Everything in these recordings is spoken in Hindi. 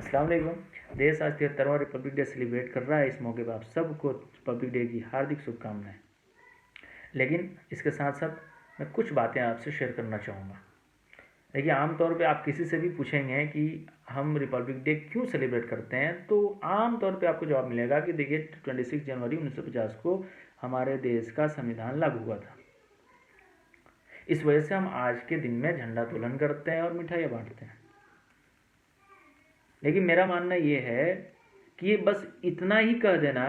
अस्सलाम वालेकुम। देश आज 73वां रिपब्लिक डे सेलिब्रेट कर रहा है। इस मौके पर आप सबको रिपब्लिक डे की हार्दिक शुभकामनाएं। लेकिन इसके साथ साथ मैं कुछ बातें आपसे शेयर करना चाहूँगा। देखिए, आमतौर पे आप किसी से भी पूछेंगे कि हम रिपब्लिक डे क्यों सेलिब्रेट करते हैं, तो आमतौर पे आपको जवाब मिलेगा कि देखिए 26 जनवरी 1950 को हमारे देश का संविधान लागू हुआ था। इस वजह से हम आज के दिन में झंडोत्तोलन करते हैं और मिठाइयाँ बांटते हैं। लेकिन मेरा मानना ये है कि ये बस इतना ही कह देना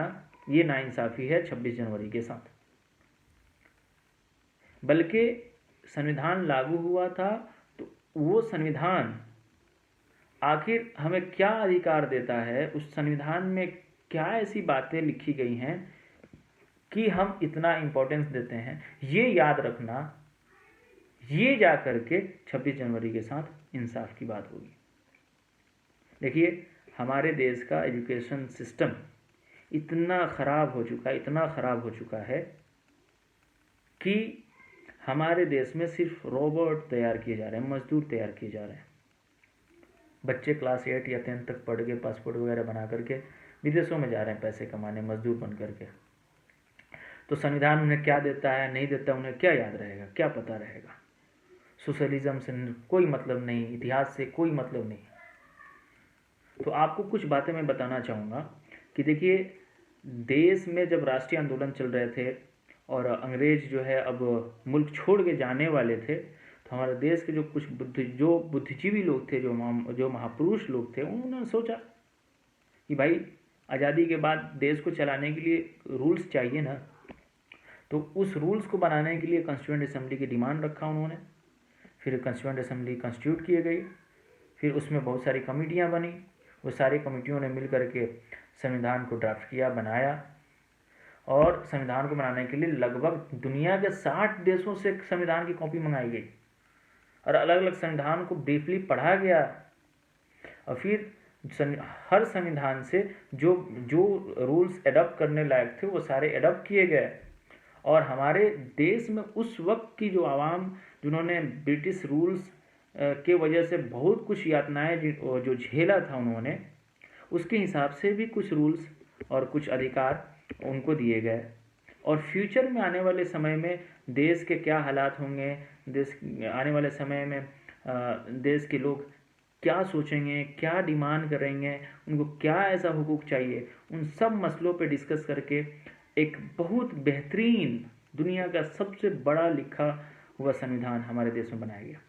ये नाइंसाफ़ी है 26 जनवरी के साथ। बल्कि संविधान लागू हुआ था तो वो संविधान आखिर हमें क्या अधिकार देता है, उस संविधान में क्या ऐसी बातें लिखी गई हैं कि हम इतना इम्पोर्टेंस देते हैं, ये याद रखना, ये जा कर के 26 जनवरी के साथ इंसाफ की बात होगी। देखिए, हमारे देश का एजुकेशन सिस्टम इतना ख़राब हो चुका है कि हमारे देश में सिर्फ रोबोट तैयार किए जा रहे हैं, मजदूर तैयार किए जा रहे हैं। बच्चे क्लास 8 या 10 तक पढ़ के पासपोर्ट वगैरह बना करके विदेशों में जा रहे हैं पैसे कमाने, मजदूर बन करके। तो संविधान उन्हें क्या देता है, नहीं देता, उन्हें क्या याद रहेगा, क्या पता रहेगा। सोशलिज्म से कोई मतलब नहीं, इतिहास से कोई मतलब नहीं। तो आपको कुछ बातें मैं बताना चाहूँगा कि देखिए, देश में जब राष्ट्रीय आंदोलन चल रहे थे और अंग्रेज जो है अब मुल्क छोड़ के जाने वाले थे, तो हमारे देश के जो कुछ बुद्धिजीवी लोग थे, जो महापुरुष लोग थे, उन्होंने सोचा कि भाई आज़ादी के बाद देश को चलाने के लिए रूल्स चाहिए ना। तो उस रूल्स को बनाने के लिए कॉन्स्टिट्यूएंट असेंबली की डिमांड रखा उन्होंने। फिर कॉन्स्टिट्यूएंट असेंबली कॉन्स्टिट्यूट की गई। फिर उसमें बहुत सारी कमेटियाँ बनी। वो सारी कमेटियों ने मिल करके संविधान को ड्राफ्ट किया, बनाया। और संविधान को बनाने के लिए लगभग दुनिया के 60 देशों से संविधान की कॉपी मंगाई गई और अलग अलग संविधान को ब्रीफली पढ़ा गया। और फिर हर संविधान से जो रूल्स एडॉप्ट करने लायक थे वो सारे एडॉप्ट किए गए। और हमारे देश में उस वक्त की जो आवाम, जिन्होंने ब्रिटिश रूल्स के वजह से बहुत कुछ यातनाएं जो झेला था उन्होंने, उसके हिसाब से भी कुछ रूल्स और कुछ अधिकार उनको दिए गए। और फ्यूचर में आने वाले समय में देश के क्या हालात होंगे, आने वाले समय में देश के लोग क्या सोचेंगे, क्या डिमांड करेंगे, उनको क्या ऐसा हुकूक चाहिए, उन सब मसलों पे डिस्कस करके एक बहुत बेहतरीन, दुनिया का सबसे बड़ा लिखा हुआ संविधान हमारे देश में बनाया गया।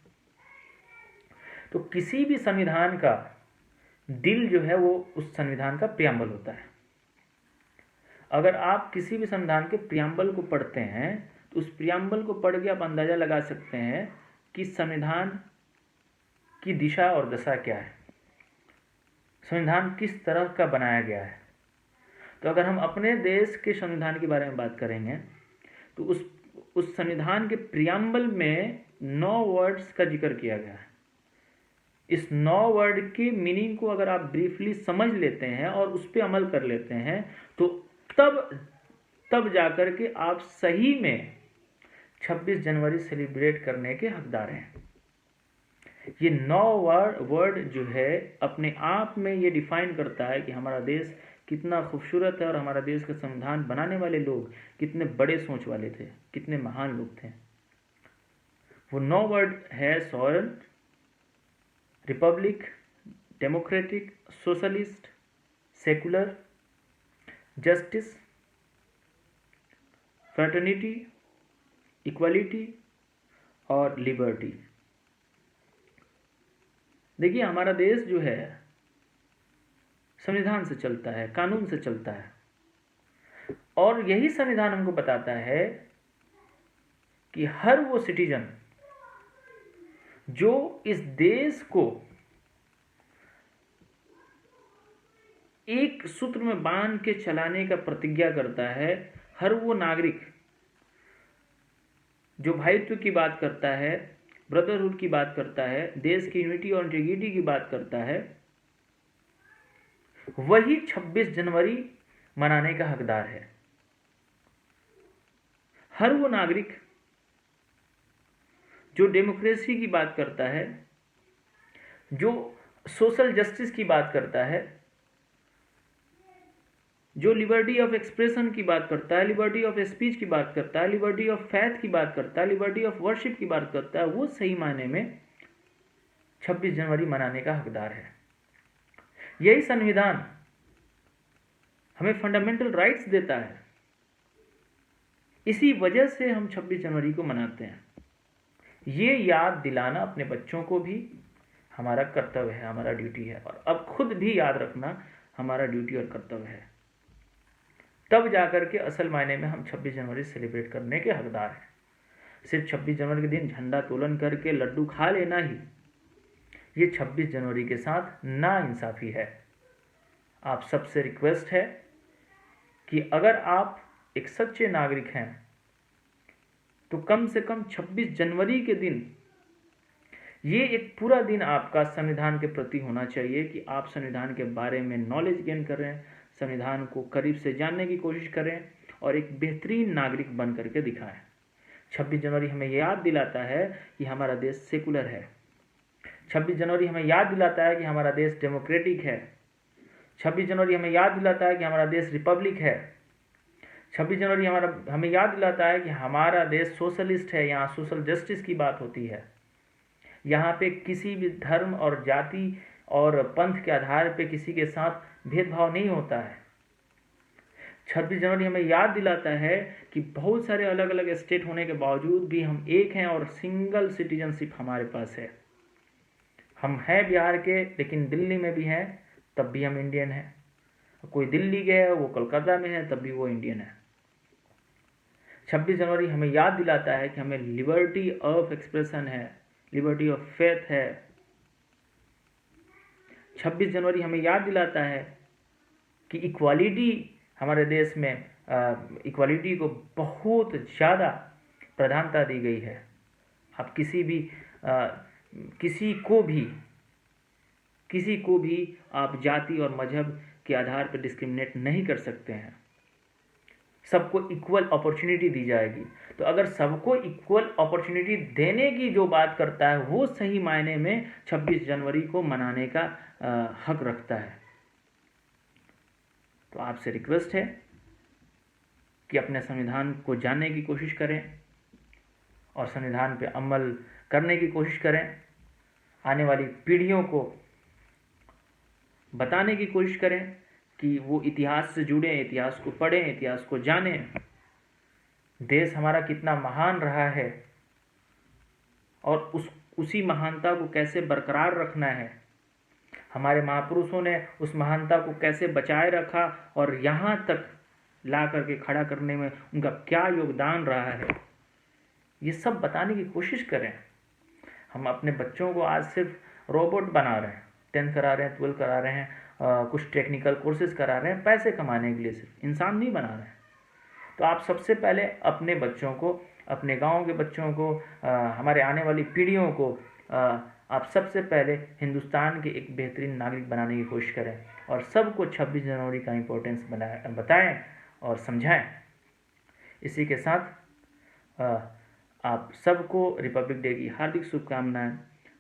तो किसी भी संविधान का दिल जो है वो उस संविधान का प्रियम्बल होता है। अगर आप किसी भी संविधान के प्रियम्बल को पढ़ते हैं तो उस प्रियम्बल को पढ़ के आप अंदाज़ा लगा सकते हैं कि संविधान की दिशा और दशा क्या है, संविधान किस तरह का बनाया गया है। तो अगर हम अपने देश के संविधान के बारे में बात करेंगे तो उस संविधान के प्रियम्बल में 9 वर्ड्स का जिक्र किया गया है। इस 9 वर्ड के मीनिंग को अगर आप ब्रीफली समझ लेते हैं और उस पर अमल कर लेते हैं तो तब जाकर के आप सही में 26 जनवरी सेलिब्रेट करने के हकदार हैं। ये 9 वर्ड जो है अपने आप में ये डिफाइन करता है कि हमारा देश कितना खूबसूरत है और हमारा देश का संविधान बनाने वाले लोग कितने बड़े सोच वाले थे, कितने महान लोग थे। वो 9 वर्ड है: sovereign, Republic, democratic, socialist, secular, justice, fraternity, equality और लिबर्टी। देखिए, हमारा देश जो है संविधान से चलता है, कानून से चलता है। और यही संविधान हमको बताता है कि हर वो सिटीजन जो इस देश को एक सूत्र में बांध के चलाने का प्रतिज्ञा करता है, हर वो नागरिक जो भाईत्व की बात करता है, ब्रदरहुड की बात करता है, देश की यूनिटी और इंटीग्रिटी की बात करता है, वही 26 जनवरी मनाने का हकदार है। हर वो नागरिक जो डेमोक्रेसी की बात करता है, जो सोशल जस्टिस की बात करता है, जो लिबर्टी ऑफ एक्सप्रेशन की बात करता है, लिबर्टी ऑफ स्पीच की बात करता है, लिबर्टी ऑफ फैथ की बात करता है, लिबर्टी ऑफ वर्शिप की बात करता है, वो सही मायने में 26 जनवरी मनाने का हकदार है। यही संविधान हमें फंडामेंटल राइट्स देता है। इसी वजह से हम 26 जनवरी को मनाते हैं। ये याद दिलाना अपने बच्चों को भी हमारा कर्तव्य है, हमारा ड्यूटी है, और अब खुद भी याद रखना हमारा ड्यूटी और कर्तव्य है। तब जाकर के असल मायने में हम 26 जनवरी सेलिब्रेट करने के हकदार हैं। सिर्फ 26 जनवरी के दिन झंडा तोलन करके लड्डू खा लेना ही ये 26 जनवरी के साथ नाइंसाफी है। आप सबसे रिक्वेस्ट है कि अगर आप एक सच्चे नागरिक हैं तो कम से कम 26 जनवरी के दिन ये एक पूरा दिन आपका संविधान के प्रति होना चाहिए कि आप संविधान के बारे में नॉलेज गेन करें, संविधान को करीब से जानने की कोशिश करें और एक बेहतरीन नागरिक बन करके दिखाएं। 26 जनवरी हमें याद दिलाता है कि हमारा देश सेकुलर है। 26 जनवरी हमें याद दिलाता है कि हमारा देश डेमोक्रेटिक है। 26 जनवरी हमें याद दिलाता है कि हमारा देश रिपब्लिक है। 26 जनवरी हमें याद दिलाता है कि हमारा देश सोशलिस्ट है, यहाँ सोशल जस्टिस की बात होती है। यहाँ पे किसी भी धर्म और जाति और पंथ के आधार पे किसी के साथ भेदभाव नहीं होता है। 26 जनवरी हमें याद दिलाता है कि बहुत सारे अलग अलग स्टेट होने के बावजूद भी हम एक हैं और सिंगल सिटीजनशिप हमारे पास है। हम हैं बिहार के, लेकिन दिल्ली में भी हैं, तब भी हम इंडियन हैं। कोई दिल्ली गया है, वो कोलकाता में है, तब भी वो इंडियन है। 26 जनवरी हमें याद दिलाता है कि हमें लिबर्टी ऑफ एक्सप्रेशन है, लिबर्टी ऑफ फेथ है। 26 जनवरी हमें याद दिलाता है कि इक्वालिटी हमारे देश में इक्वालिटी को बहुत ज़्यादा प्रधानता दी गई है। आप किसी को भी आप जाति और मजहब के आधार पर डिस्क्रिमिनेट नहीं कर सकते हैं। सबको इक्वल अपॉर्चुनिटी दी जाएगी। तो अगर सबको इक्वल अपॉर्चुनिटी देने की जो बात करता है वो सही मायने में 26 जनवरी को मनाने का हक रखता है। तो आपसे रिक्वेस्ट है कि अपने संविधान को जानने की कोशिश करें और संविधान पे अमल करने की कोशिश करें। आने वाली पीढ़ियों को बताने की कोशिश करें कि वो इतिहास से जुड़ें, इतिहास को पढ़ें, इतिहास को जानें, देश हमारा कितना महान रहा है और उसी महानता को कैसे बरकरार रखना है। हमारे महापुरुषों ने उस महानता को कैसे बचाए रखा और यहाँ तक ला करके खड़ा करने में उनका क्या योगदान रहा है, ये सब बताने की कोशिश करें। हम अपने बच्चों को आज सिर्फ रोबोट बना रहे हैं, 10th करा रहे हैं, 12th करा रहे हैं, कुछ टेक्निकल कोर्सेज करा रहे हैं पैसे कमाने के लिए, सिर्फ इंसान नहीं बना रहे हैं। तो आप सबसे पहले अपने बच्चों को, अपने गांव के बच्चों को, हमारे आने वाली पीढ़ियों को आप सबसे पहले हिंदुस्तान के एक बेहतरीन नागरिक बनाने की कोशिश करें और सबको 26 जनवरी का इम्पोर्टेंस बताएं और समझाएं। इसी के साथ आप सबको रिपब्लिक डे की हार्दिक शुभकामनाएं।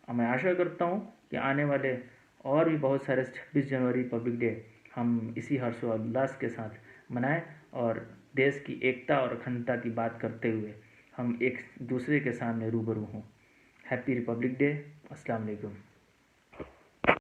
मैं आशा करता हूं कि आने वाले और भी बहुत सारे 26 जनवरी रिपब्लिक डे हम इसी हर्षोल्लास के साथ मनाएं और देश की एकता और अखंडता की बात करते हुए हम एक दूसरे के सामने रूबरू हों। Happy Republic day. अस्सलाम वालेकुम।